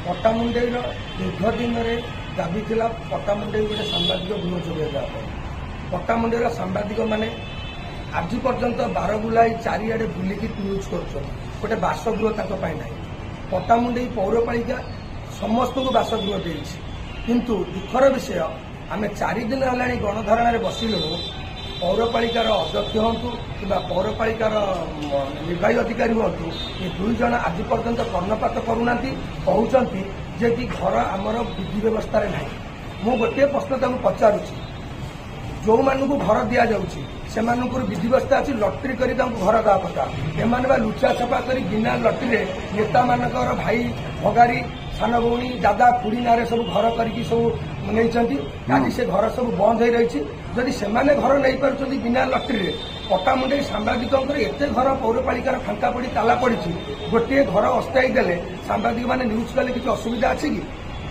पट्टामुंडई दीर्घ दिन दाबी था पट्टामुंडई गोटे सांबादिक गृह जोगाई पट्टामुंडई सांबादिक मैंने आज पर्यंत बार बुलाई चारिड़े बुलिकी न्यूज कर गोटे बासगृह ना पट्टामुंडई पौरपालिका समस्त को बासगृह देती किंतु दुखर विषय आम 4 दिन है गणधारण बसिलु पौरपालिकार अध्यक्ष हूँ कि पौरपालिकार निर्वाही अधिकारी हूँ ये 2 जन आज पर्यंत कर्णपात करूना कहते जे कि घर आमर विधि व्यवस्था ना मु गोटे प्रश्न तक पचारुची जो मानू घर दि जाऊँगी से विधि व्यवस्था अच्छी लटरी कर घर दवा कथा एम लुचा छपा कर बिना लटरी नेता मान भाई भगारी सान भौणी दादा खुड़ी ना सब घर करके सब नहीं आज से घर सब बंद हो रही जदि से घर नहीं पार्टी बिना लटरी पट्टामुंडई सांबादिक एत घर पौरपालिकार फांका पड़ी ताला पड़ी गोटे घर अस्थायी देले सांबादिक मैंने न्यूज कले किसी असुविधा अच्छी कि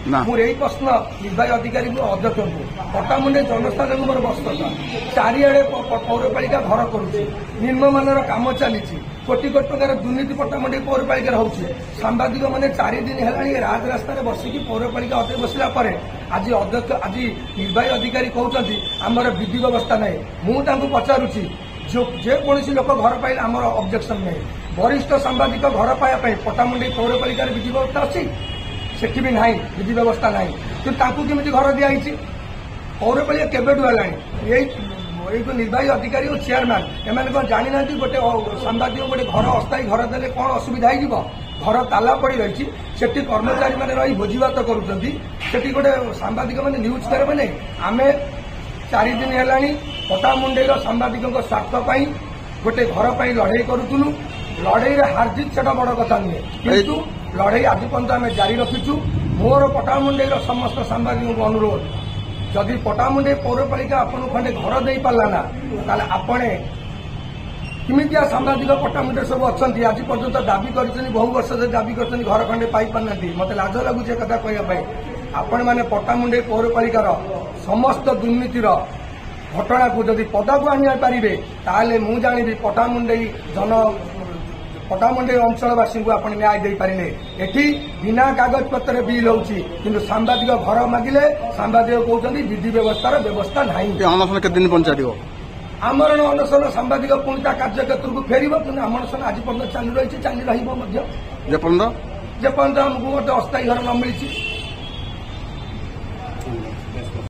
मोर यही प्रश्न निर्वाही अधिकारी अध्यक्ष को पट्टामुंडई जनस्थान मोर बस था चारिड़े पौरपालिका घर करुच्ची निम्नमानर काम चली कोटी कोटी टकर दुर्नीति पट्टामुंडई पौरपालिका होउछि सांबादिक मैंने 4 दिन है राजरास्तार बसिकी पौरपालिका अटे बसला आज अध्यक्ष आज निर्वाही अधिकारी कहते आमर विधि व्यवस्था ना मुझे पचारुची जेकोसी लोक घर पाइले आमर ऑब्जेक्शन नहीं वरिष्ठ सांबादिक घर पाया पट्टामुंडई पौरपालिकार विधि व्यवस्था अच्छी सेठी भी ना विधि व्यवस्था ना कि केमी घर दिखाई पौरपालिका केबेठू है यही जो निर्वाही अधिकारी और चेयरमैन एम कौन जानी ना गोटे सांबादिक गोटे घर अस्थायी घर देने कौन असुविधा हो घर ताला पड़ी रही सेठी कर्मचारी मैंने रही भोजीभात करुँच गोटे सांबादिक मैंने न्यूज करेंगे नहीं आम 4 दिन है पट्टामुंडई सांबादिक स्वार्थ गोटे घर पर लड़ाई करूँ लड़ाई हार्जित से बड़ कथा नुहे किंतु लड़ाई आज पर्यंत आम जारी रखीचु मोर पट्टामुंडई समस्त सांबादिक को अनुरोध जदि पट्टामुंडई पौरपालिका आपन खंडे घर दे पारा ना ताले आपणे किमितिया सांबादिक पट्टामुंडई सब अच्छा आज पर्यंत दाबी कर बहु वर्ष से दाबी कर घर खंडे पाई पारना मत लाज लगुच कथा कहवाई आपण मैंने पट्टामुंडई पौरपालिकार समस्त दुर्नीतिर घटना को जदि पदा को आनी पारे ताले मु जानी पट्टामुंडई पट्टामुंडई अंचलवासी को आप न्याय दे पारे एठी बिना कागज पत्र बिल होची किंतु सांबादिक घर मागिले सांबादिक कहते विधि व्यवस्थार व्यवस्था ना अनशन के दिन पंचायत आमरण अनशन सांबादिक पुणी कार्यक्षेत्र को फेर कि अनशन आज पर्यटन चालू रही जेपर्यंत आमको गोटे अस्थायी घर न मिली